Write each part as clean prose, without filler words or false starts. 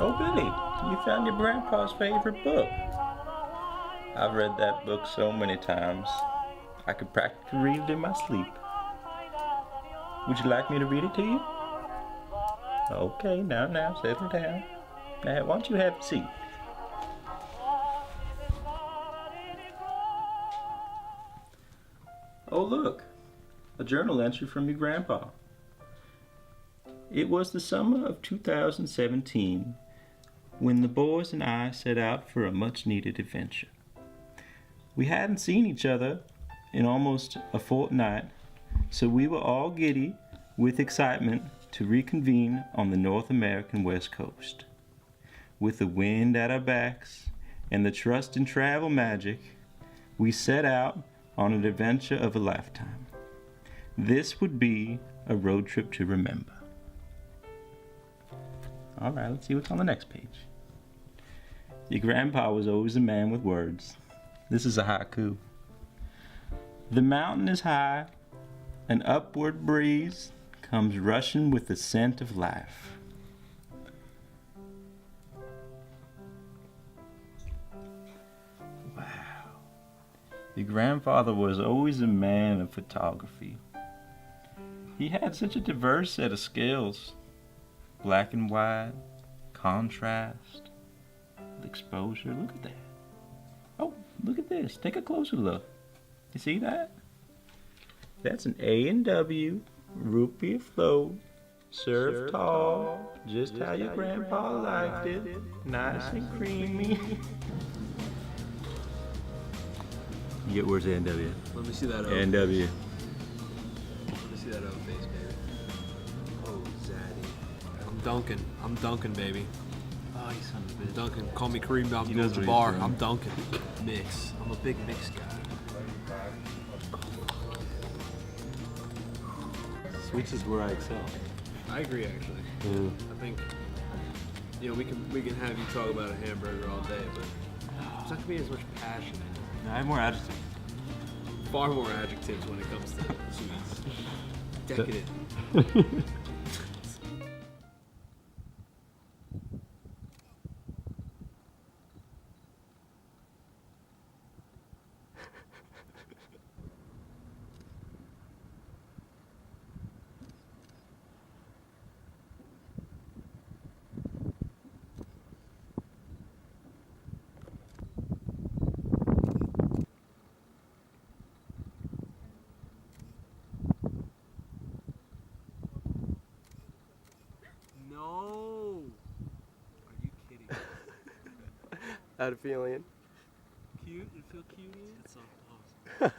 Oh, Billy, you found your grandpa's favorite book. I've read that book so many times, I could practically read it in my sleep. Would you like me to read it to you? Okay, now, settle down. Now, why don't you have a seat? Oh, look, a journal entry from your grandpa. It was the summer of 2017 when the boys and I set out for a much-needed adventure. We hadn't seen each other in almost a fortnight, so we were all giddy with excitement to reconvene on the North American West Coast. With the wind at our backs and the trust in travel magic, we set out on an adventure of a lifetime. This would be a road trip to remember. All right, let's see what's on the next page. Your grandpa was always a man with words. This is a haiku. The mountain is high, an upward breeze comes rushing with the scent of life. Wow. Your grandfather was always a man of photography. He had such a diverse set of skills. Black and white, contrast, exposure. Look at that. Oh, look at this. Take a closer look. You see that? That's an A&W root beer float, served tall, just how your grandpa liked it, nice and creamy. You get where's A&W? Let me see that over. A&W. Let me see that over face, baby. Oh, Zaddy. I'm dunking, baby. Oh, you son of a bitch. Dunking. Call me Kareem He knows what Abdul-Jabbar. he's doing. I'm dunking. Mix. I'm a big mix guy. Sweets is where I excel. I agree, actually. Yeah. I think, you know, we can have you talk about a hamburger all day, but there's not gonna be as much passion in it. I have more adjectives. Far more adjectives when it comes to sweets. Decadent. No! Are you kidding? I had a feeling. Cute? You feel cute? It's so close.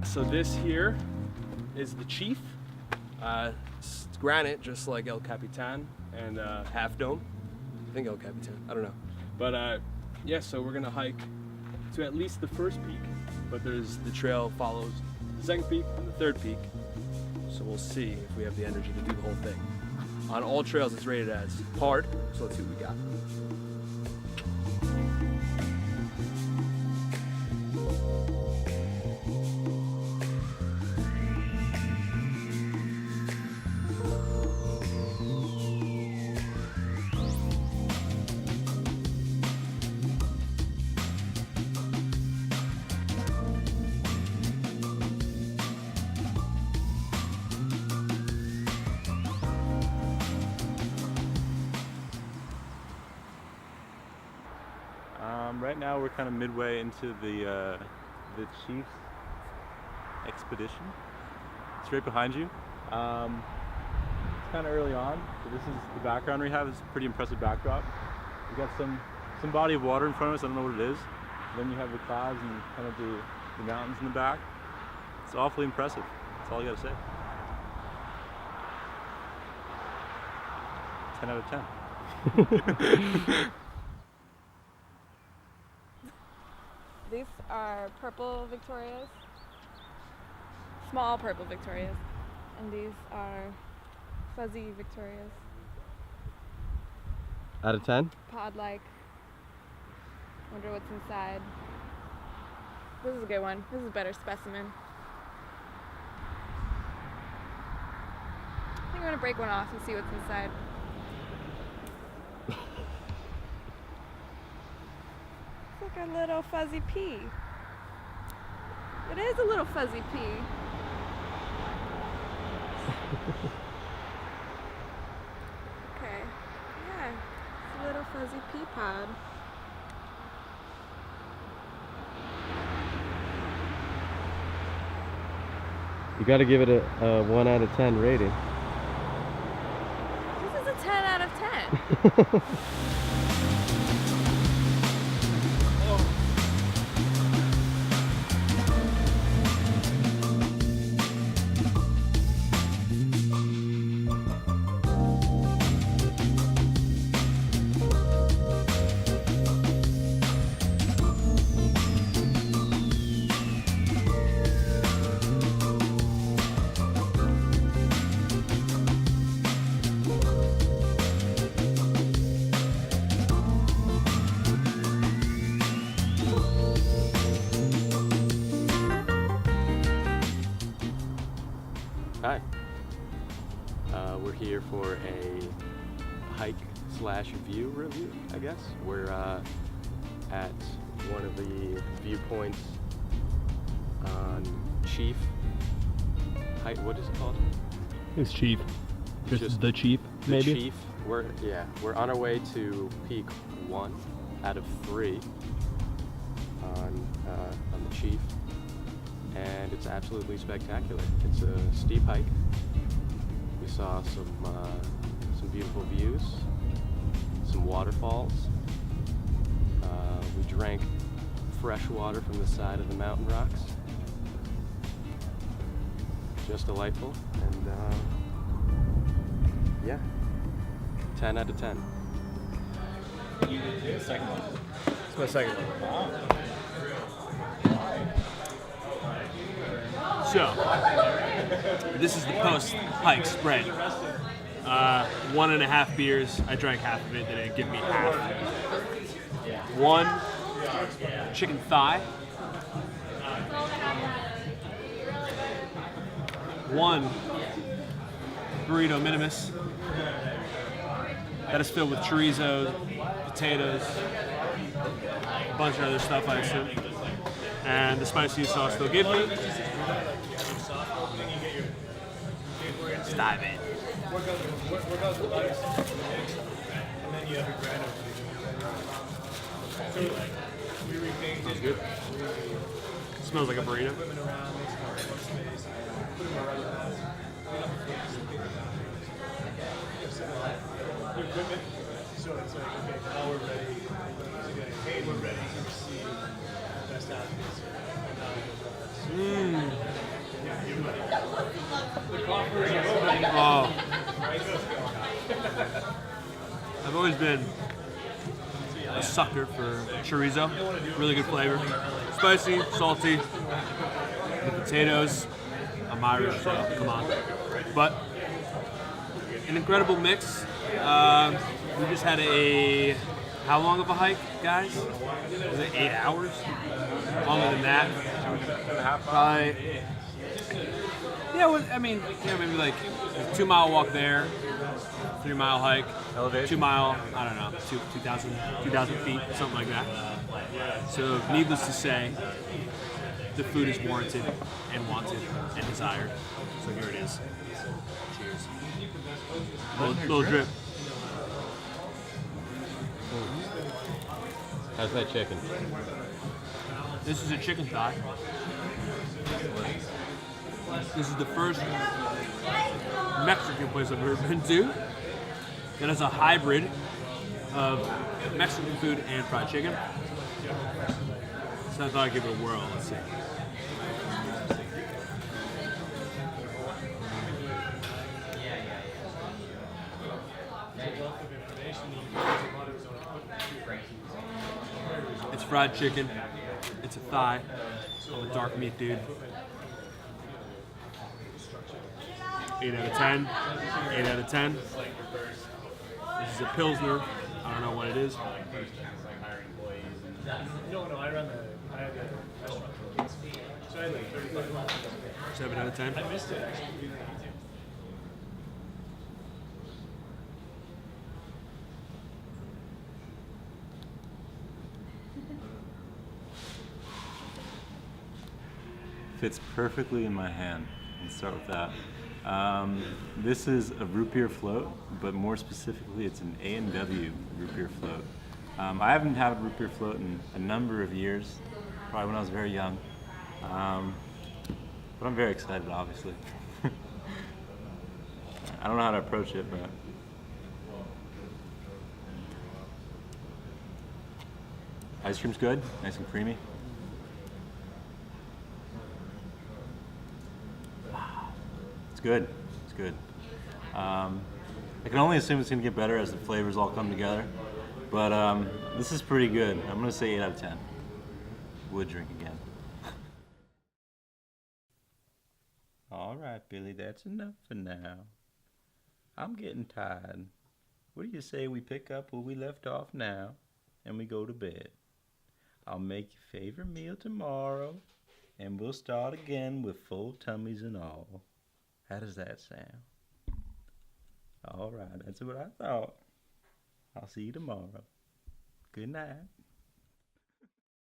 So this here is the Chief. It's granite, just like El Capitan and Half Dome. I think El Capitan, I don't know. But yeah, so we're gonna hike to at least the first peak, but the trail follows the second peak and the third peak. So we'll see if we have the energy to do the whole thing. On all trails, it's rated as hard, so let's see what we got. Right now we're kind of midway into the Chief's expedition. It's right behind you. It's kind of early on, so this is the background we have. It's a pretty impressive backdrop. We got some body of water in front of us. I don't know what it is. Then you have the clouds and kind of the mountains in the back. It's awfully impressive. That's all I gotta say. 10 out of 10. These are purple Victorias, small purple Victorias, and these are fuzzy Victorias, Out of 10? pod-like. Wonder what's inside. This is a good one. This is a better specimen. I think I'm gonna break one off and see what's inside. It's like a little fuzzy pea. It is a little fuzzy pea. Okay. Yeah. It's a little fuzzy pea pod. You got to give it a 1 out of 10 rating. This is a 10 out of 10. Hi. We're here for a hike/view review, I guess. We're at one of the viewpoints on Chief. What is it called? It's Chief. Just the Chief, The maybe? Chief. We're on our way to peak 1 out of 3 on the Chief. And it's absolutely spectacular. It's a steep hike. We saw some beautiful views, some waterfalls. We drank fresh water from the side of the mountain rocks. Just delightful, and yeah, 10 out of 10. You did the second one. It's my second one. Wow. So, this is the post-hike spread. 1.5 beers. I drank half of it. They didn't give me half. 1 chicken thigh. 1 burrito minimus. That is filled with chorizo, potatoes, a bunch of other stuff, I assume. And the spicy sauce they'll give me. Stop it. Sounds good. Smells like a burrito. So it's like, okay, now we're ready. Hey, we're ready to receive the best athletes. Oh. I've always been a sucker for chorizo. Really good flavor. Spicy, salty. The potatoes. I'm Irish, so come on. But an incredible mix. We just had how long of a hike, guys? Was it 8 hours? Longer than that. Probably. Yeah, maybe like a 2 mile walk there, 3 mile hike, elevation, 2 mile, I don't know, 2,000 feet, something like that. So, needless to say, the food is warranted and wanted and desired. So here it is. Cheers. Little drip. How's that chicken? This is a chicken thigh. This is the first Mexican place I've ever been to that has a hybrid of Mexican food and fried chicken. So I thought I'd give it a whirl. Let's see. It's fried chicken. It's a thigh. I'm a dark meat dude. 8 out of 10. 8 out of 10. This is a Pilsner. I don't know what it is. No, I had the restaurant. So I had like 35. 7 out of 10. I missed it actually. Reading on YouTube. Fits perfectly in my hand. Let's start with that. This is a root beer float, but more specifically, it's an A&W root beer float. I haven't had a root beer float in a number of years, probably when I was very young. But I'm very excited, obviously. I don't know how to approach it, but ice cream's good, nice and creamy. It's good. It's good. I can only assume it's going to get better as the flavors all come together. But this is pretty good. I'm going to say 8 out of 10. Would drink again. All right, Billy, that's enough for now. I'm getting tired. What do you say we pick up where we left off now and we go to bed? I'll make your favorite meal tomorrow and we'll start again with full tummies and all. How does that sound? All right, that's what I thought. I'll see you tomorrow. Good night.